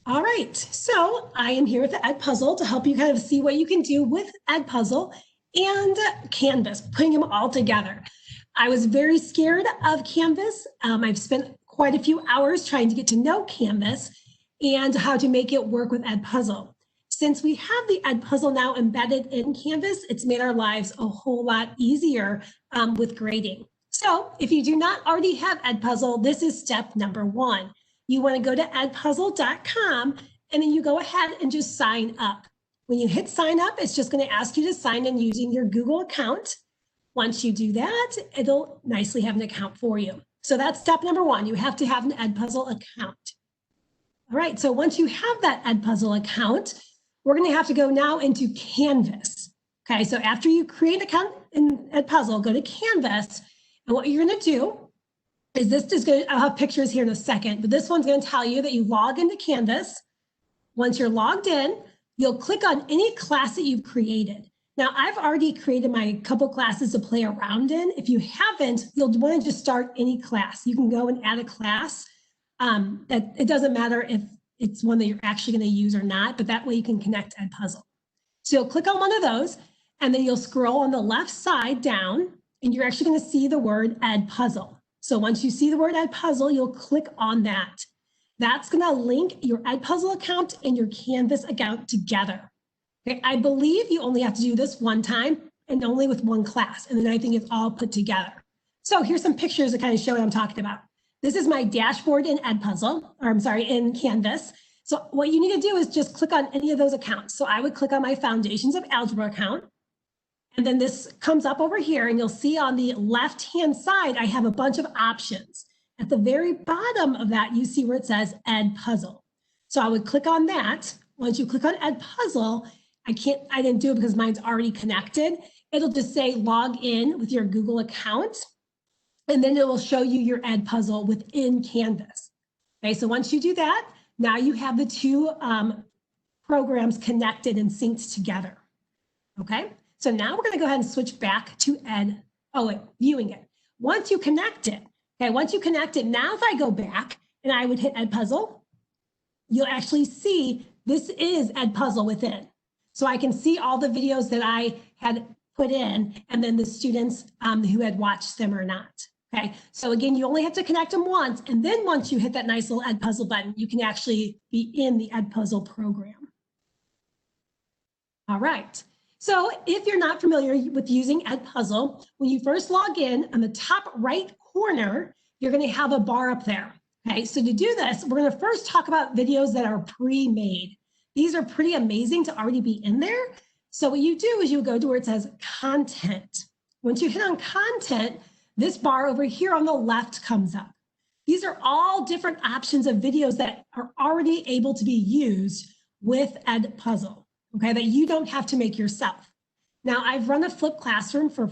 All right, so I am here with the EdPuzzle to help you kind of see what you can do with EdPuzzle and Canvas, putting them all together. I was very scared of Canvas. I've spent quite a few hours trying to get to know Canvas and how to make it work with EdPuzzle. Since we have the EdPuzzle now embedded in Canvas, it's made our lives a whole lot easier with grading. So if you do not already have EdPuzzle, this is step number one. You want to go to edpuzzle.com and then you go ahead and just sign up. When you hit sign up, it's just going to ask you to sign in using your Google account. Once you do that, it'll nicely have an account for you. So that's step number one. You have to have an EdPuzzle account. All right, so once you have that EdPuzzle account, we're going to have to go now into Canvas. Okay, so after you create an account in EdPuzzle, go to Canvas, and what you're going to do is this is going to, I'll have pictures here in a second, but this one's going to tell you that you log into Canvas. Once you're logged in, you'll click on any class that you've created. Now, I've already created my couple classes to play around in. If you haven't, you'll want to just start any class. You can go and add a class. That it doesn't matter if it's one that you're actually going to use or not, but that way you can connect to EdPuzzle. So you'll click on one of those, and then you'll scroll on the left side down, and you're actually going to see the word EdPuzzle. So once you see the word EdPuzzle, you'll click on that. That's going to link your EdPuzzle account and your Canvas account together. Okay, I believe you only have to do this one time and only with one class, and then I think it's all put together. So here's some pictures that kind of show what I'm talking about. This is my dashboard in EdPuzzle, or I'm sorry, in Canvas. So what you need to do is just click on any of those accounts. So I would click on my Foundations of Algebra account. And then this comes up over here, and you'll see on the left-hand side, I have a bunch of options. At the very bottom of that, you see where it says EdPuzzle. So I would click on that. Once you click on EdPuzzle, I didn't do it because mine's already connected. It'll just say log in with your Google account, and then it will show you your EdPuzzle within Canvas. Okay, so once you do that, now you have the two programs connected and synced together. Okay. So now we're going to go ahead and switch back to viewing it. Once you connect it, now if I go back and I would hit EdPuzzle, you'll actually see this is EdPuzzle within. So I can see all the videos that I had put in and then the students who had watched them or not. Okay, so again, you only have to connect them once, and then once you hit that nice little EdPuzzle button, you can actually be in the EdPuzzle program. All right. So if you're not familiar with using EdPuzzle, when you first log in, on the top right corner, you're going to have a bar up there. Okay, so to do this, we're going to first talk about videos that are pre-made. These are pretty amazing to already be in there. So what you do is you go to where it says Content. Once you hit on Content, this bar over here on the left comes up. These are all different options of videos that are already able to be used with EdPuzzle. Okay, that you don't have to make yourself. Now, I've run a flipped classroom for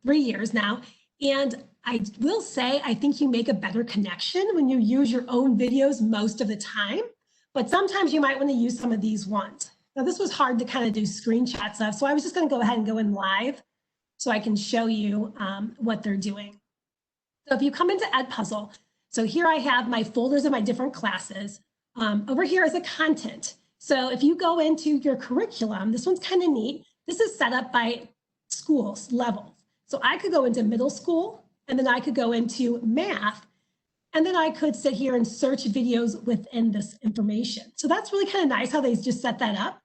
3 years now, and I will say I think you make a better connection when you use your own videos most of the time, but sometimes you might want to use some of these ones. Now, this was hard to kind of do screenshots of, so I was just going to go ahead and go in live so I can show you what they're doing. So if you come into EdPuzzle, so here I have my folders of my different classes. Over here is the content. So if you go into your curriculum, this one's kind of neat. This is set up by schools, levels. So I could go into middle school, and then I could go into math, and then I could sit here and search videos within this information. So that's really kind of nice how they just set that up.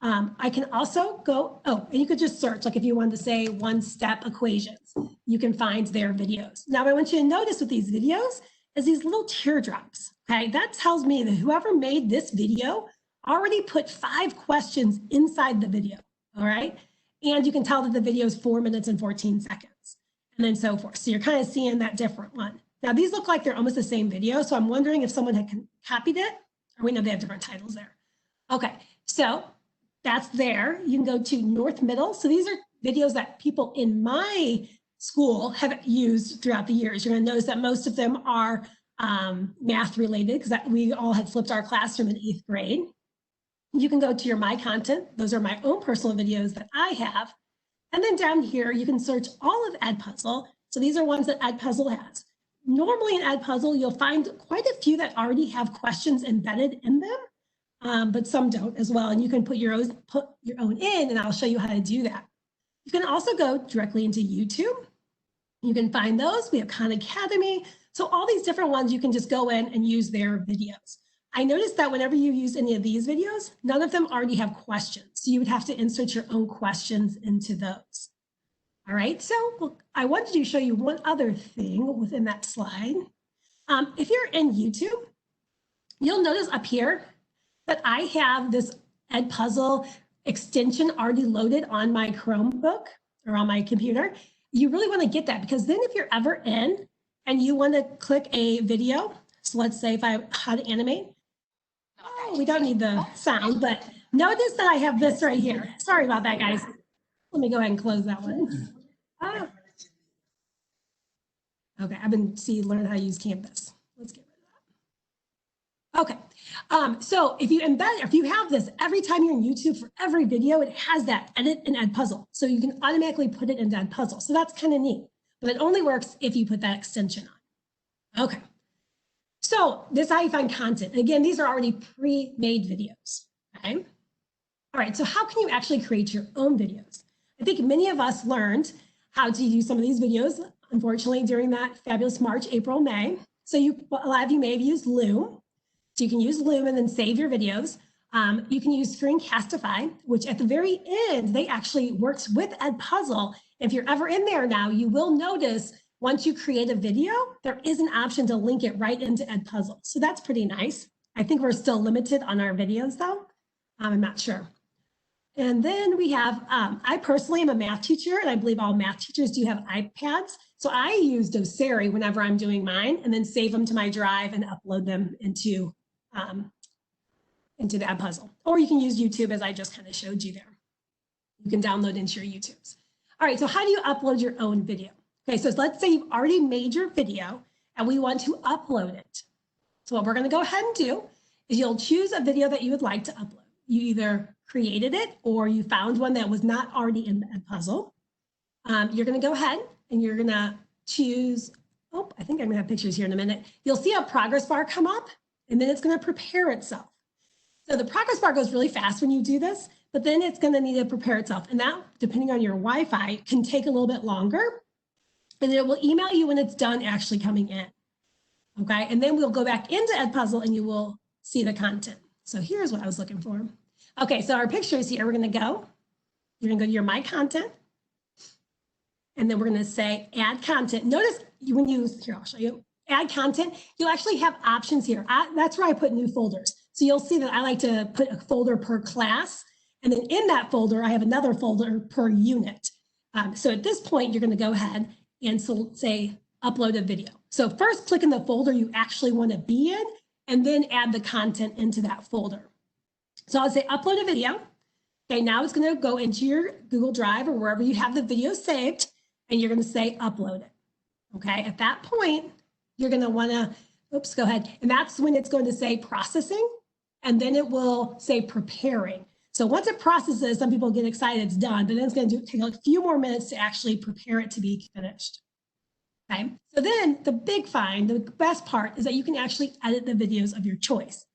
I can also go, and you could just search, like if you wanted to say one-step equations, you can find their videos. Now, what I want you to notice with these videos is these little teardrops, okay? That tells me that whoever made this video already put 5 questions inside the video, all right? And you can tell that the video is 4 minutes and 14 seconds, and then so forth. So you're kind of seeing that different one. Now, these look like they're almost the same video, so I'm wondering if someone had copied it, or we know they have different titles there. Okay, so that's there. You can go to North Middle. So these are videos that people in my school have used throughout the years. You're going to notice that most of them are math related, because we all had flipped our classroom in 8th grade. You can go to your My Content. Those are my own personal videos that I have. And then down here, you can search all of EdPuzzle. So these are ones that EdPuzzle has. Normally in EdPuzzle, you'll find quite a few that already have questions embedded in them. but some don't as well. And you can put your own in, and I'll show you how to do that. You can also go directly into YouTube. You can find those. We have Khan Academy. So all these different ones, you can just go in and use their videos. I noticed that whenever you use any of these videos, none of them already have questions. So you would have to insert your own questions into those. All right, so I wanted to show you one other thing within that slide. If you're in YouTube, you'll notice up here that I have this EdPuzzle extension already loaded on my Chromebook or on my computer. You really want to get that, because then if you're ever in and you want to click a video, so let's say if I had to animate, we don't need the sound, but notice that I have this right here. Sorry about that, guys. Let me go ahead and close that one. Okay, I've been learning how to use Canvas. Let's get rid of that. Okay, so if you embed, if you have this, every time you're in YouTube for every video, it has that edit and EdPuzzle. So you can automatically put it into EdPuzzle. So that's kind of neat, but it only works if you put that extension on. Okay, so this is how you find content. And again, these are already pre-made videos, okay? All right, so how can you actually create your own videos? I think many of us learned how to use some of these videos, unfortunately, during that fabulous March, April, May. So a lot of you may have used Loom. So you can use Loom and then save your videos. You can use Screencastify, which at the very end, they actually works with EdPuzzle. If you're ever in there now, you will notice once you create a video, there is an option to link it right into EdPuzzle. So that's pretty nice. I think we're still limited on our videos though. I'm not sure. And then we have, I personally am a math teacher, and I believe all math teachers do have iPads. So I use Doceri whenever I'm doing mine, and then save them to my drive and upload them into the EdPuzzle. Or you can use YouTube, as I just kind of showed you there. You can download into your YouTubes. All right, so how do you upload your own video? Okay, so let's say you've already made your video and we want to upload it. So what we're gonna go ahead and do is you'll choose a video that you would like to upload. You either created it or you found one that was not already in EdPuzzle. You're gonna go ahead and you're gonna choose, oh, I think I'm gonna have pictures here in a minute. You'll see a progress bar come up, and then it's gonna prepare itself. So the progress bar goes really fast when you do this, but then it's gonna need to prepare itself. And that, depending on your Wi-Fi, can take a little bit longer. And it will email you when it's done actually coming in. Okay, and then we'll go back into EdPuzzle and you will see the content. So here's what I was looking for. Okay, so our pictures here, you're gonna go to your My Content, and then we're gonna say Add Content. Notice when you, here, I'll show you, Add Content, you'll actually have options here. That's where I put new folders. So you'll see that I like to put a folder per class, and then in that folder, I have another folder per unit. So at this point, you're gonna go ahead and say upload a video. So first click in the folder you actually want to be in, and then add the content into that folder. So I'll say upload a video. Okay, now it's going to go into your Google Drive or wherever you have the video saved, and you're going to say upload it. Okay, at that point, you're going to want to, oops, go ahead. And that's when it's going to say processing, and then it will say preparing. So once it processes, some people get excited it's done, but then it's going to take a few more minutes to actually prepare it to be finished. Okay, so then the big find, the best part is that you can actually edit the videos of your choice.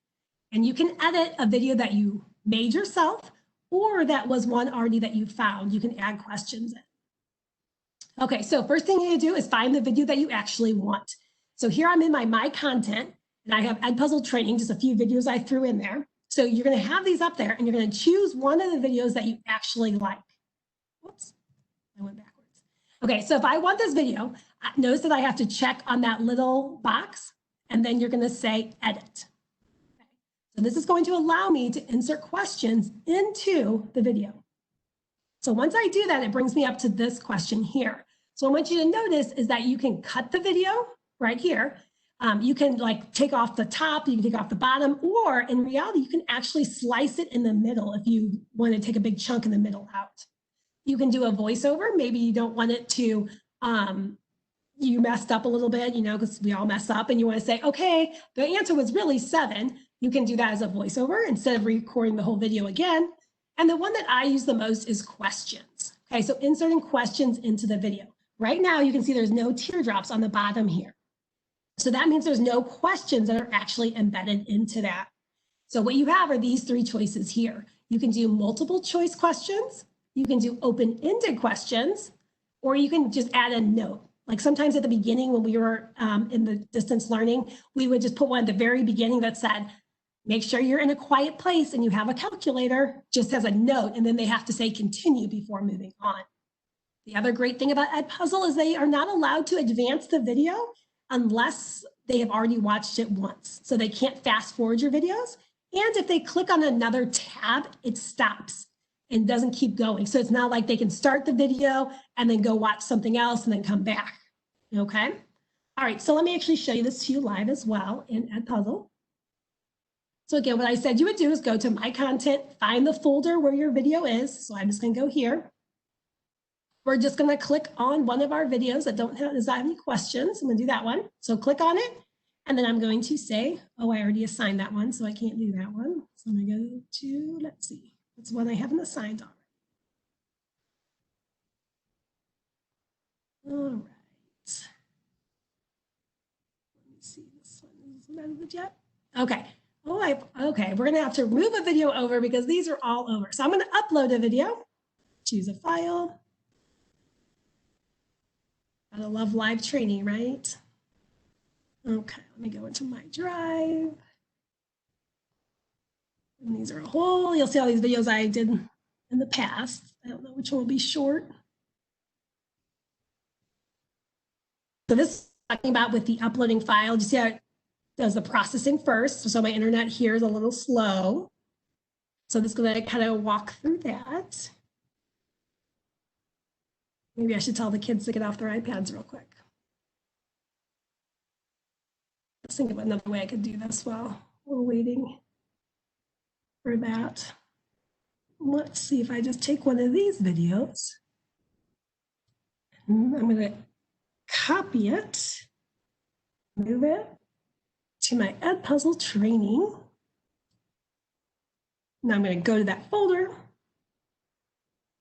And you can edit a video that you made yourself, or that was one already that you found. You can add questions in. Okay, so first thing you need to do is find the video that you actually want. So here I'm in my Content, and I have EdPuzzle training, just a few videos I threw in there. So you're going to have these up there, and you're going to choose one of the videos that you actually like. Whoops, I went backwards. Okay, so if I want this video, notice that I have to check on that little box, and then you're going to say edit. Okay. So this is going to allow me to insert questions into the video. So once I do that, it brings me up to this question here. So what I want you to notice is that you can cut the video right here. You can like take off the top, you can take off the bottom, or in reality, you can actually slice it in the middle if you want to take a big chunk in the middle out. You can do a voiceover. Maybe you don't want it to, you messed up a little bit, you know, because we all mess up, and you want to say, okay, the answer was really 7. You can do that as a voiceover instead of recording the whole video again. And the one that I use the most is questions. Okay, so inserting questions into the video. Right now, you can see there's no teardrops on the bottom here. So that means there's no questions that are actually embedded into that. So what you have are these three choices here. You can do multiple choice questions, you can do open-ended questions, or you can just add a note. Like sometimes at the beginning when we were in the distance learning, we would just put one at the very beginning that said, make sure you're in a quiet place and you have a calculator, just as a note, and then they have to say continue before moving on. The other great thing about EdPuzzle is they are not allowed to advance the video unless they have already watched it once. So they can't fast forward your videos. And if they click on another tab, it stops and doesn't keep going. So it's not like they can start the video and then go watch something else and then come back. Okay. All right. So let me actually show you this to you live as well in EdPuzzle. So again, what I said you would do is go to My Content, find the folder where your video is. So I'm just going to go here. We're just going to click on one of our videos that does not have any questions. I'm going to do that one. So click on it. And then I'm going to say, oh, I already assigned that one, so I can't do that one. So I'm going to go to, let's see, that's one I haven't assigned already. All right. Let me see, this one isn't edited yet. Okay. Okay, we're going to have to move a video over because these are all over. So I'm going to upload a video, choose a file. Gotta love live training, right? Okay, let me go into my drive. And these are a whole, you'll see all these videos I did in the past. I don't know which one will be short. So this is talking about with the uploading file. Do you see how it does the processing first? So my internet here is a little slow. So this is going to kind of walk through that. Maybe I should tell the kids to get off their iPads real quick. Let's think of another way I could do this while we're waiting for that. Let's see if I just take one of these videos. I'm going to copy it, move it to my EdPuzzle training. Now I'm going to go to that folder.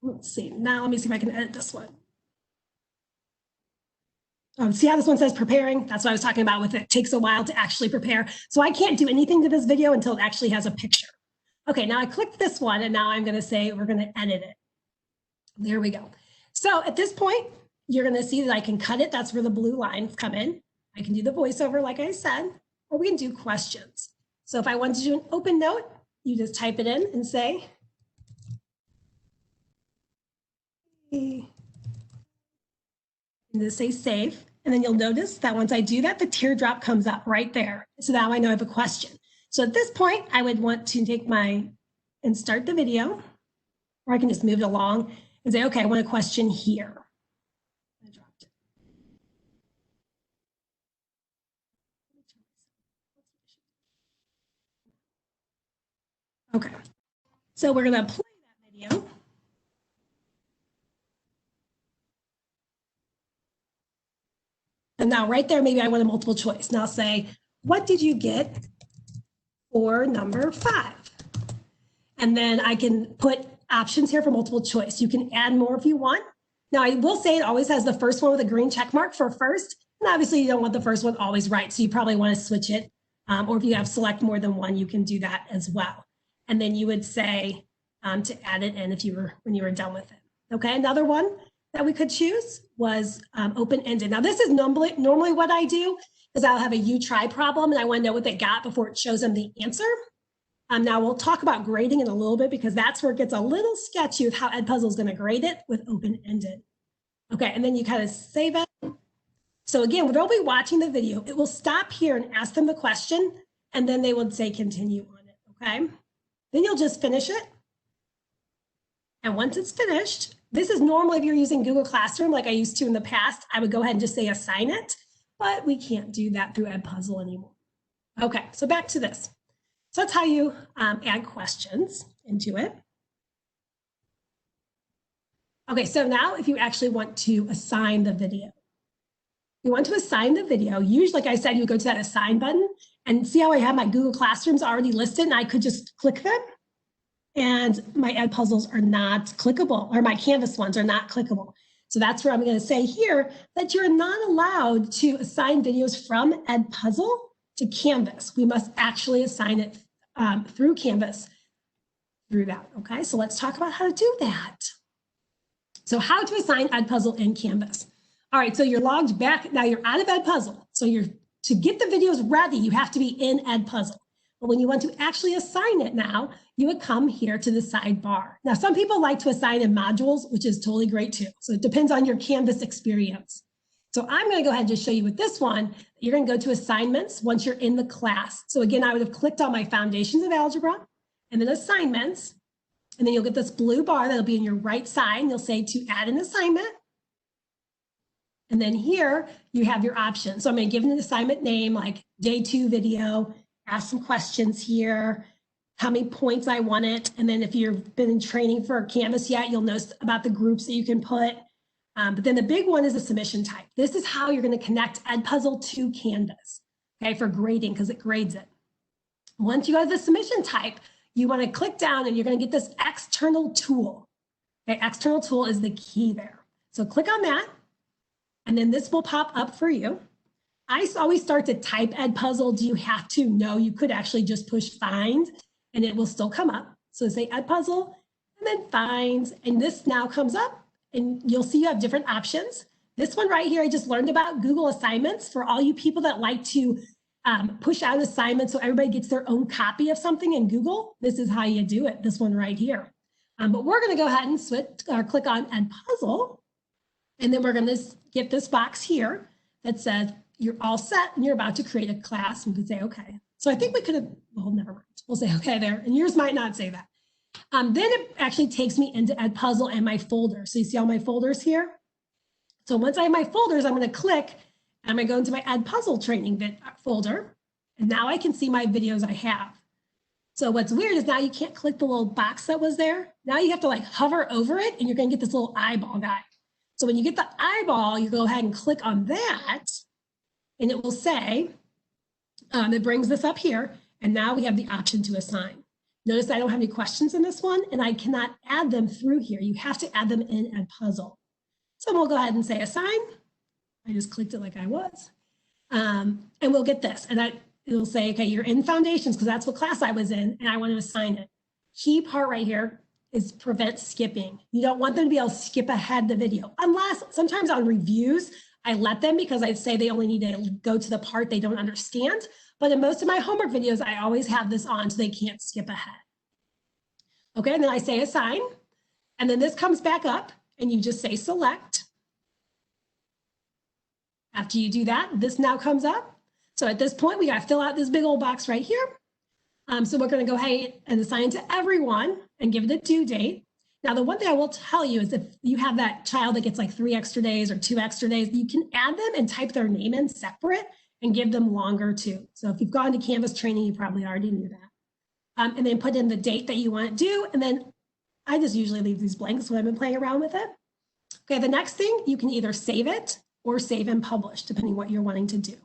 Let's see. Now let me see if I can edit this one. See how this one says preparing? That's what I was talking about with it takes a while to actually prepare. So I can't do anything to this video until it actually has a picture. Okay, now I clicked this one and now I'm going to say we're going to edit it. There we go. So at this point, you're going to see that I can cut it. That's where the blue lines come in. I can do the voiceover like I said, or we can do questions. So if I want to do an open note, you just type it in and say, and just say save. And then you'll notice that once I do that, the teardrop comes up right there. So now I know I have a question. So at this point, I would want to take and start the video, or I can just move it along and say, okay, I want a question here. I dropped it. Okay, so we're going to play that video. And now right there, maybe I want a multiple choice. Now say, what did you get for number 5? And then I can put options here for multiple choice. You can add more if you want. Now I will say it always has the first one with a green check mark for first. And obviously you don't want the first one always right. So you probably want to switch it. Or if you have select more than one, you can do that as well. And then you would say to add it in when you were done with it. Okay, another one that we could choose was open-ended. Now this is normally what I do is I'll have a you try problem and I want to know what they got before it shows them the answer. Now we'll talk about grading in a little bit because that's where it gets a little sketchy with how EdPuzzle is going to grade it with open-ended. Okay, and then you kind of save it. So again, they'll be watching the video. It will stop here and ask them the question, and then they would say continue on it, okay? Then you'll just finish it. And once it's finished, this is normally if you're using Google Classroom like I used to in the past, I would go ahead and just say assign it, but we can't do that through EdPuzzle anymore. Okay, so back to this. So that's how you add questions into it. Okay, so now if you actually want to assign the video. You want to assign the video, usually, like I said, you go to that assign button and see how I have my Google Classrooms already listed and I could just click them. And my EdPuzzles are not clickable, or my Canvas ones are not clickable. So that's where I'm going to say here that you're not allowed to assign videos from EdPuzzle to Canvas. We must actually assign it through Canvas through that. Okay, so let's talk about how to do that. So how to assign EdPuzzle in Canvas. All right, so you're logged back. Now you're out of EdPuzzle. So to get the videos ready, you have to be in EdPuzzle. But when you want to actually assign it now, you would come here to the sidebar. Now, some people like to assign in modules, which is totally great too. So it depends on your Canvas experience. So I'm going to go ahead and just show you with this one. You're going to go to assignments once you're in the class. So again, I would have clicked on my foundations of algebra and then assignments. And then you'll get this blue bar that'll be in your right side. And you'll say to add an assignment. And then here you have your options. So I'm going to give an assignment name like day 2 video, ask some questions here, how many points I want it. And then if you've been in training for Canvas yet, you'll know about the groups that you can put. But then the big one is the submission type. This is how you're going to connect EdPuzzle to Canvas, okay, for grading because it grades it. Once you have the submission type, you want to click down and you're going to get this external tool. Okay, external tool is the key there. So click on that, and then this will pop up for you. I always start to type EdPuzzle. Do you have to? No, you could actually just push find and it will still come up. So say EdPuzzle and then find, and this now comes up and you'll see you have different options. This one right here, I just learned about Google Assignments for all you people that like to push out assignments so everybody gets their own copy of something in Google. This is how you do it, this one right here. But we're going to go ahead and click on EdPuzzle, and then we're going to get this box here that says you're all set and you're about to create a class. We could say, okay. So I think we could have, well, never mind. We'll say, okay, there. And yours might not say that. Then it actually takes me into EdPuzzle and my folder. So you see all my folders here? So once I have my folders, I'm going to click, and I'm going to go into my EdPuzzle training folder. And now I can see my videos I have. So what's weird is now you can't click the little box that was there. Now you have to like hover over it, and you're going to get this little eyeball guy. So when you get the eyeball, you go ahead and click on that, and it will say, it brings this up here, and now we have the option to assign. Notice I don't have any questions in this one, and I cannot add them through here. You have to add them in EdPuzzle. So we'll go ahead and say assign. I just clicked it like I was. And we'll get this, and it'll say, okay, you're in foundations because that's what class I was in, and I want to assign it. Key part right here is prevent skipping. You don't want them to be able to skip ahead the video, unless sometimes on reviews, I let them because I say they only need to go to the part they don't understand. But in most of my homework videos, I always have this on so they can't skip ahead. Okay, and then I say assign, and then this comes back up, and you just say select. After you do that, this now comes up. So at this point, we got to fill out this big old box right here. So we're going to go ahead and assign to everyone and give it a due date. Now, the one thing I will tell you is if you have that child that gets like 3 extra days or 2 extra days, you can add them and type their name in separate and give them longer too. So if you've gone to Canvas training, you probably already knew that. And then put in the date that you want to do. And then I just usually leave these blanks when I've been playing around with it. Okay, the next thing, you can either save it or save and publish, depending what you're wanting to do.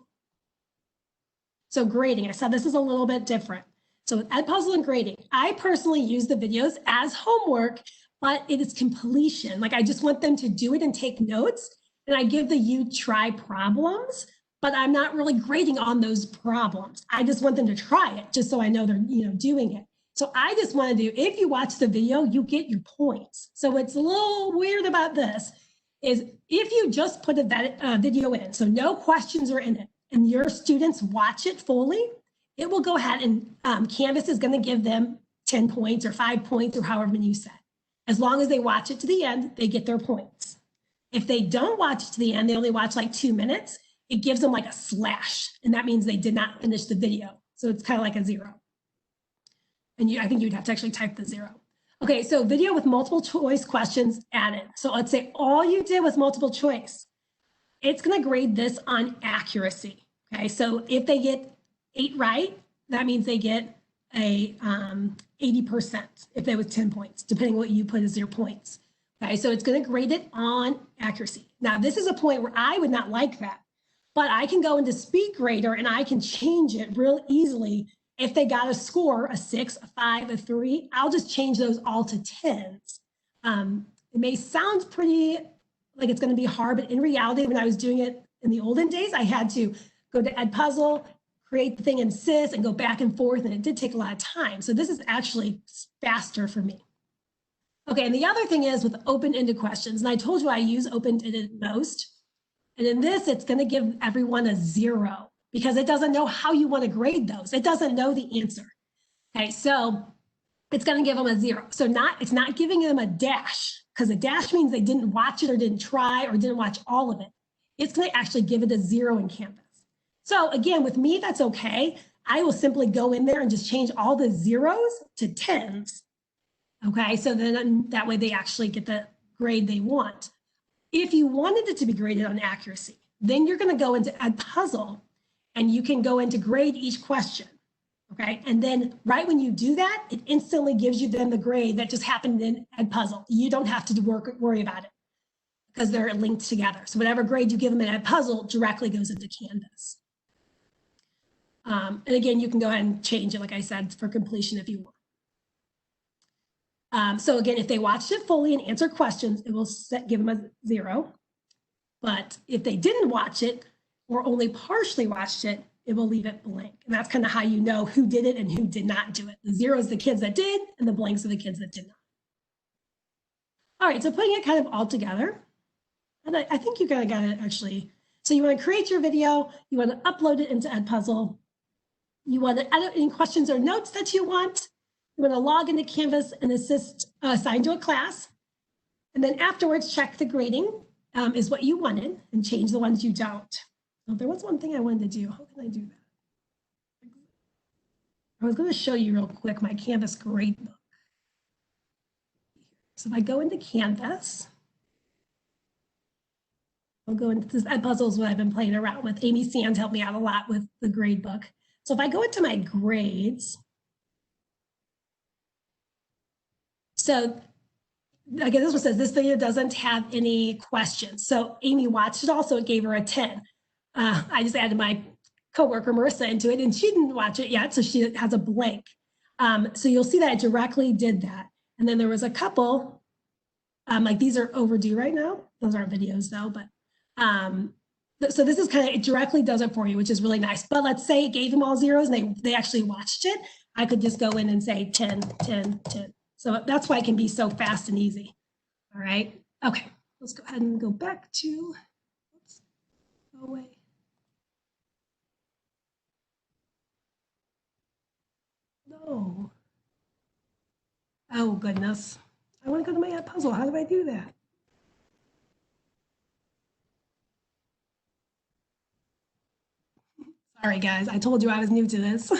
So grading, I said this is a little bit different. So with EdPuzzle and grading, I personally use the videos as homework, but it is completion. Like I just want them to do it and take notes, and I give the you try problems, but I'm not really grading on those problems. I just want them to try it just so I know they're doing it. So I just want to do, if you watch the video, you get your points. So what's a little weird about this is if you just put a video in, so no questions are in it, and your students watch it fully, it will go ahead and Canvas is going to give them 10 points or 5 points or however many you set. As long as they watch it to the end, they get their points. If they don't watch it to the end, they only watch like 2 minutes, it gives them like a slash, and that means they did not finish the video. So it's kind of like a 0. And I think you'd have to actually type the 0. Okay, so video with multiple choice questions added. So let's say all you did was multiple choice. It's going to grade this on accuracy. Okay, so if they get 8 right, that means they get a 80% if they was 10 points, depending what you put as your points. Okay, so it's going to grade it on accuracy. Now, this is a point where I would not like that, but I can go into SpeedGrader and I can change it real easily. If they got a score, a 6, a 5, a 3, I'll just change those all to 10s. It may sound pretty like it's going to be hard, but in reality, when I was doing it in the olden days, I had to go to EdPuzzle, create the thing in SIS and go back and forth, and it did take a lot of time. So this is actually faster for me. Okay, and the other thing is with open-ended questions, and I told you I use open-ended most, and in this, it's going to give everyone a 0 because it doesn't know how you want to grade those. It doesn't know the answer. Okay, so it's going to give them a 0. So it's not giving them a dash, because a dash means they didn't watch it or didn't try or didn't watch all of it. It's going to actually give it a 0 in Canvas. So again, with me, that's okay. I will simply go in there and just change all the 0s to 10s. Okay, so then that way they actually get the grade they want. If you wanted it to be graded on accuracy, then you're going to go into EdPuzzle and you can go into grade each question. Okay, and then right when you do that, it instantly gives you then the grade that just happened in EdPuzzle. You don't have to worry about it because they're linked together. So whatever grade you give them in EdPuzzle directly goes into Canvas. And again, you can go ahead and change it, like I said, for completion if you want. So again, if they watched it fully and answered questions, it will give them a 0. But if they didn't watch it or only partially watched it, it will leave it blank. And that's kind of how you know who did it and who did not do it. The 0 is the kids that did, and the blanks are the kids that did not. All right, so putting it kind of all together, and I think you kind of got it actually. So you want to create your video, you want to upload it into EdPuzzle, you want to edit any questions or notes that you want, you want to log into Canvas and assign to a class, and then afterwards check the grading is what you wanted and change the ones you don't. Oh, there was one thing I wanted to do. How can I do that? I was going to show you real quick my Canvas grade book. So if I go into Canvas, I'll go into this EdPuzzle is what I've been playing around with. Amy Sands helped me out a lot with the grade book. So if I go into my grades, so again, this one says this video doesn't have any questions. So Amy watched it all, so it gave her a 10. I just added my coworker Marissa into it, and she didn't watch it yet, so she has a blank. So you'll see that I directly did that. And then there was a couple, like these are overdue right now. Those aren't videos though, but so this is kind of, it directly does it for you, which is really nice. But let's say it gave them all 0s and they actually watched it. I could just go in and say 10, 10, 10. So that's why it can be so fast and easy. All right. Okay. Let's go ahead and go back to, oops, go away. No. Oh, goodness. I want to go to my EdPuzzle. How do I do that? Sorry, guys. I told you I was new to this.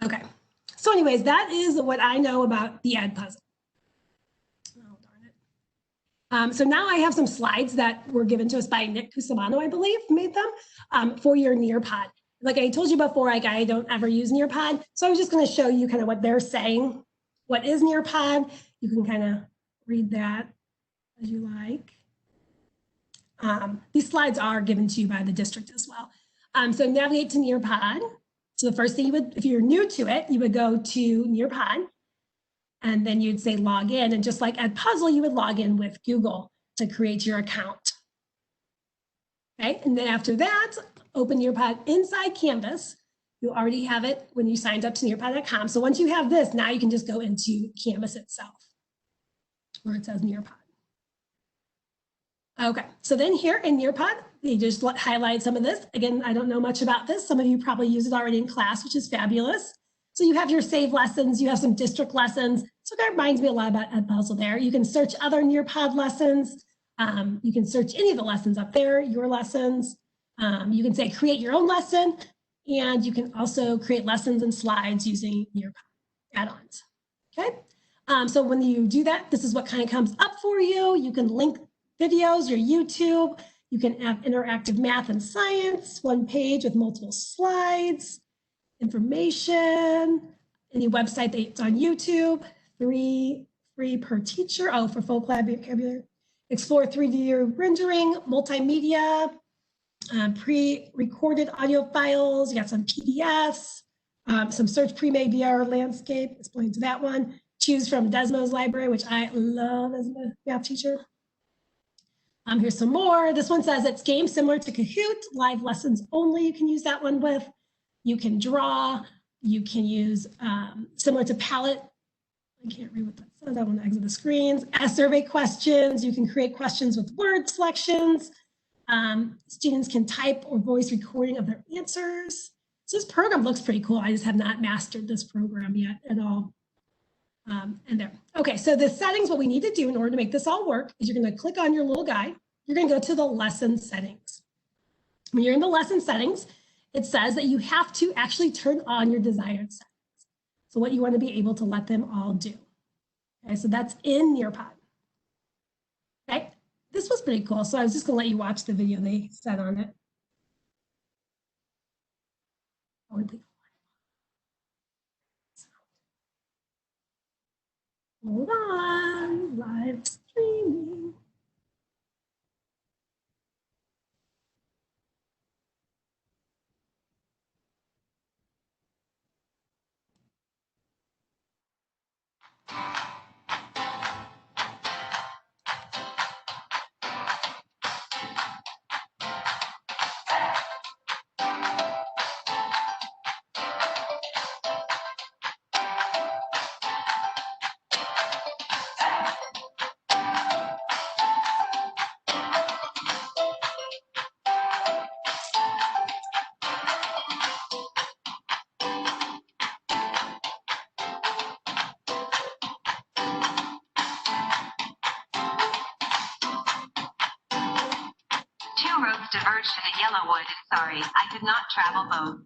Okay. So anyways, that is what I know about the EdPuzzle. Oh, darn it. So now I have some slides that were given to us by Nick Cusimano, I believe, made them for your NearPod. Like I told you before, I don't ever use NearPod. So I was just going to show you kind of what they're saying. What is NearPod? You can kind of read that as you like. These slides are given to you by the district as well. So navigate to NearPod. So the first thing you would, if you're new to it, you would go to NearPod and then you'd say log in. And just like EdPuzzle, you would log in with Google to create your account. Okay, and then after that, open NearPod inside Canvas. You already have it when you signed up to nearpod.com. So once you have this, now you can just go into Canvas itself where it says NearPod. Okay, so then here in NearPod, they just highlight some of this. Again, I don't know much about this. Some of you probably use it already in class, which is fabulous. So you have your save lessons, you have some district lessons. So that reminds me a lot about EdPuzzle there. You can search other NearPod lessons. You can search any of the lessons up there, your lessons. You can say create your own lesson, and you can also create lessons and slides using NearPod add-ons. Okay, so when you do that, this is what kind of comes up for you. You can link videos, your YouTube. You can have interactive math and science, one page with multiple slides, information, any website that's on YouTube, free per teacher. Oh, for full vocabulary. Explore 3D rendering, multimedia, pre-recorded audio files. You got some PDFs, some search Premade VR landscape. Explain to that one. Choose from Desmos library, which I love as a math teacher. Here's some more. This one says it's games similar to Kahoot, live lessons only. You can use that one with. You can draw. You can use similar to Palette. I can't read what that says. I want to exit the screens. As survey questions, you can create questions with word selections. Students can type or voice recording of their answers. So this program looks pretty cool. I just have not mastered this program yet at all. And there. Okay, so the settings, what we need to do in order to make this all work is you're going to click on your little guy. You're going to go to the lesson settings. When you're in the lesson settings, it says that you have to actually turn on your desired settings. So what you want to be able to let them all do. Okay, so that's in NearPod. Okay, this was pretty cool. So I was just going to let you watch the video they said on it. Hold on, live streaming. Roads diverged to the yellow wood. Sorry, I could not travel both.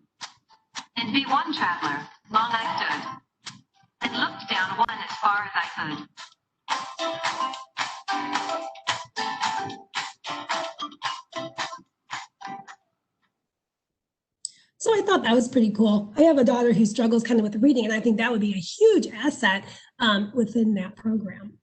And be one traveler, long I stood, and looked down one as far as I could. So I thought that was pretty cool. I have a daughter who struggles kind of with reading, and I think that would be a huge asset within that program.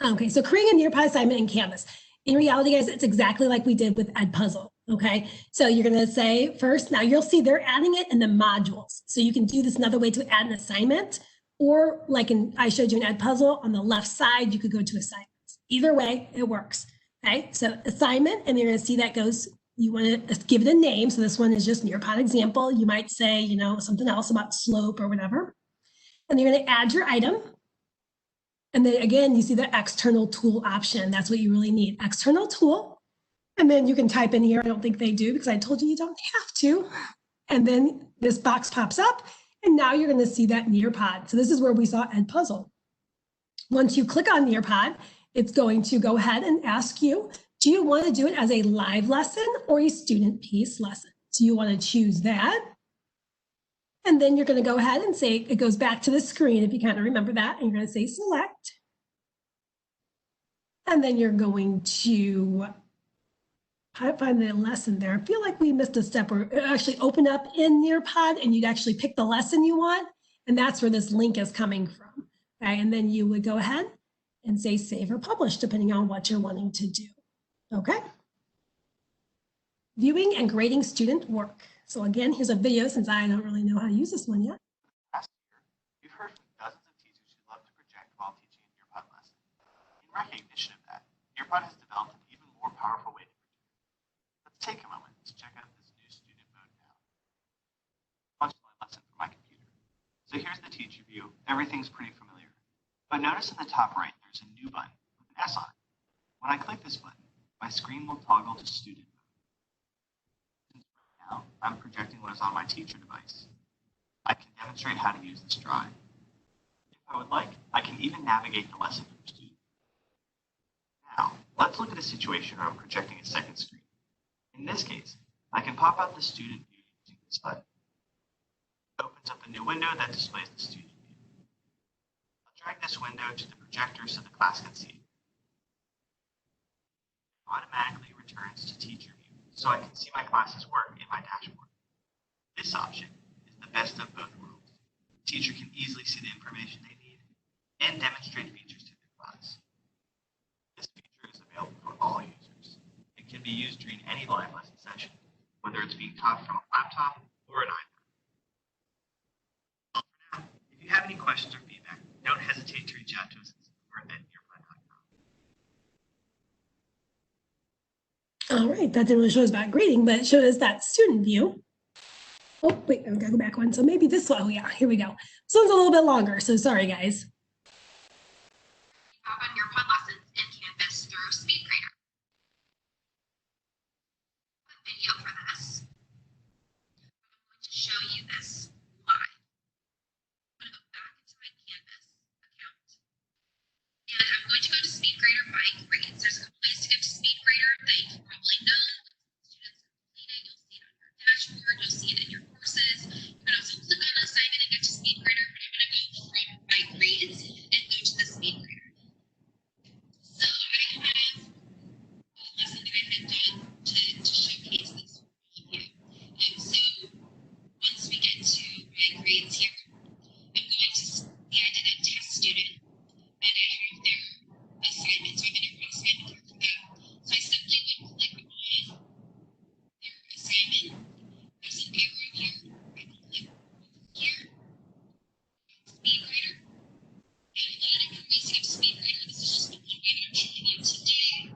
Okay, so creating a NearPod assignment in Canvas. In reality, guys, it's exactly like we did with EdPuzzle, okay? So you're gonna say first, now you'll see they're adding it in the modules. So you can do this another way to add an assignment, or like I showed you in EdPuzzle, on the left side, you could go to assignments. Either way, it works, okay? So assignment, and you're gonna see that goes, you wanna give it a name. So this one is just NearPod example. You might say, you know, something else about slope or whatever. And you're gonna add your item. And then again, you see the external tool option. That's what you really need, external tool. And then you can type in here. I don't think they do because I told you you don't have to. And then this box pops up and now you're gonna see that NearPod. So this is where we saw EdPuzzle. Once you click on NearPod, it's going to go ahead and ask you, do you wanna do it as a live lesson or a student piece lesson? So you wanna choose that. And then you're going to go ahead and say, it goes back to the screen if you kind of remember that, and you're going to say select. And then you're going to find the lesson there. I feel like we missed a step where it actually open up in NearPod and you'd actually pick the lesson you want. And that's where this link is coming from. Okay, and then you would go ahead and say save or publish, depending on what you're wanting to do. Okay. Viewing and grading student work. So again, here's a video since I don't really know how to use this one yet. Last year, you've heard from dozens of teachers who love to project while teaching a NearPod lesson. In recognition of that, NearPod has developed an even more powerful way to project. Let's take a moment to check out this new student mode now. I launched my lesson from my computer. So here's the teacher view. Everything's pretty familiar. But notice in the top right, there's a new button with an S on it. When I click this button, my screen will toggle to student mode. Now, I'm projecting what is on my teacher device. I can demonstrate how to use this drawing. If I would like, I can even navigate the lesson for students. Now, let's look at a situation where I'm projecting a second screen. In this case, I can pop out the student view using this button. It opens up a new window that displays the student view. I'll drag this window to the projector so the class can see it. It automatically returns to teacher view, so I can see my class's work in my dashboard. This option is the best of both worlds. The teacher can easily see the information they need and demonstrate features to their class. This feature is available for all users. It can be used during any live lesson session, whether it's being taught from a laptop or an iPad. Well, for now, if you have any questions or feedback, don't hesitate to reach out to us at support@nearpod.com. right, that didn't really show us about grading, but it showed us that student view. Oh, wait, I've got to go back one. So maybe this one. Oh, yeah, here we go. This one's a little bit longer, so sorry, guys. On NearPod lessons in Canvas through SpeedGrader. Video for this. I'm going to show you this live. I'm going to go back into my Canvas account. And I'm going to go to SpeedGrader by grades. There's a couple ways to get to SpeedGrader that you can probably know. Students are completed. You'll see it on your dashboard. You'll see it in your courses. You can also click on an assignment and get to SpeedGrader. But I'm going to go from my grades and go to the SpeedGrader. So I have a lesson that I had done to showcase this for all of you. So once we get to my grades here, I'm going to see I did a test student and I have their assignment. So I'm going to run assignment here for them. So I simply would click on their assignment. There's an arrow here. I can click here. SpeedGrader. And a lot of different ways to get to SpeedGrader. This is just the one way that I'm showing you today.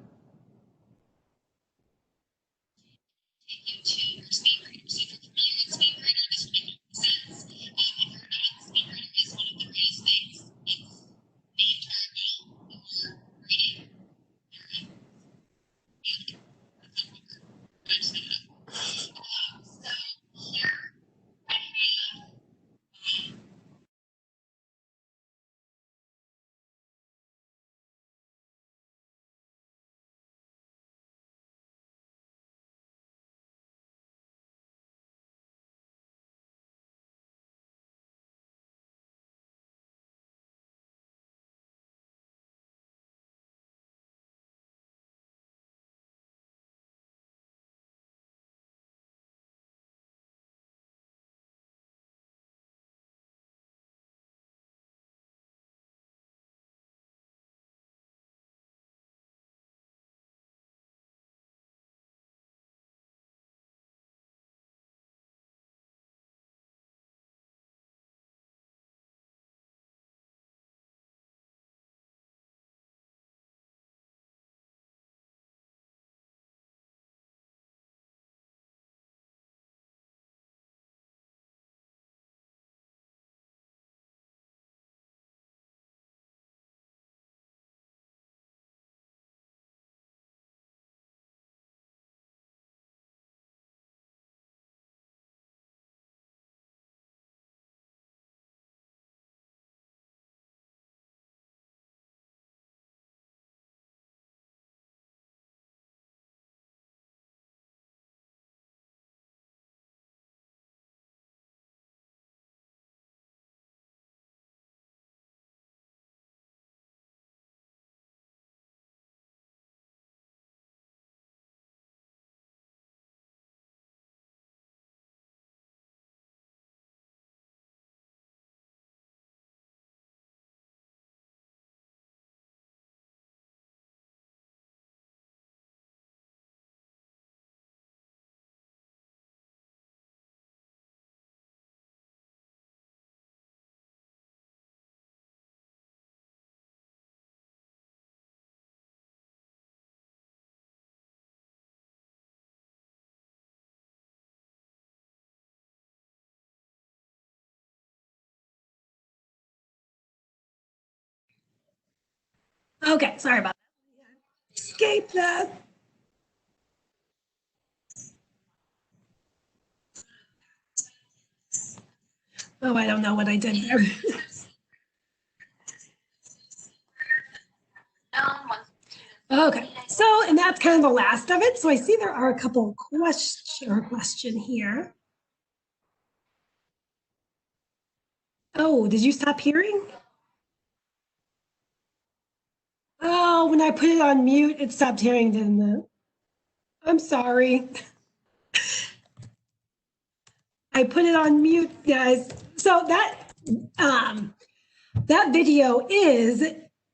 Take you to your SpeedGrader. So if you're familiar with SpeedGrader, this will make sense. If you're not, SpeedGrader is one of the greatest things. It's the entire goal for grading. So here I have Okay, sorry about that. Escape that. Oh, I don't know what I did there. Okay, so, and that's kind of the last of it. So I see there are a couple question here. Oh, did you stop hearing? Oh, when I put it on mute, it stopped hearing, didn't it? I'm sorry. I put it on mute, guys. So that video is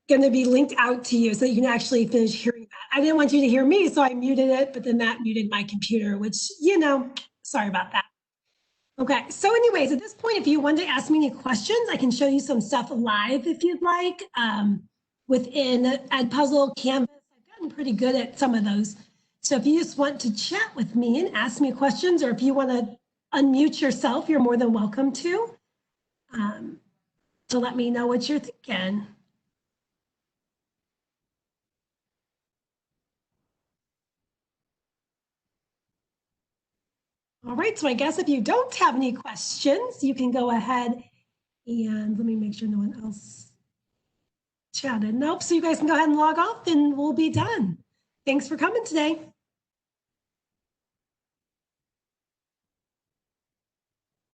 going to be linked out to you so you can actually finish hearing that. I didn't want you to hear me, so I muted it, but then that muted my computer, which, you know, sorry about that. Okay, so anyways, at this point, if you want to ask me any questions, I can show you some stuff live if you'd like. Within EdPuzzle, Canvas, I've gotten pretty good at some of those So if you just want to chat with me and ask me questions, or if you want to unmute yourself, you're more than welcome to. So let me know what you're thinking. All right, so I guess if you don't have any questions, you can go ahead and let me make sure no one else chatted. Nope, so you guys can go ahead and log off and we'll be done. Thanks for coming today.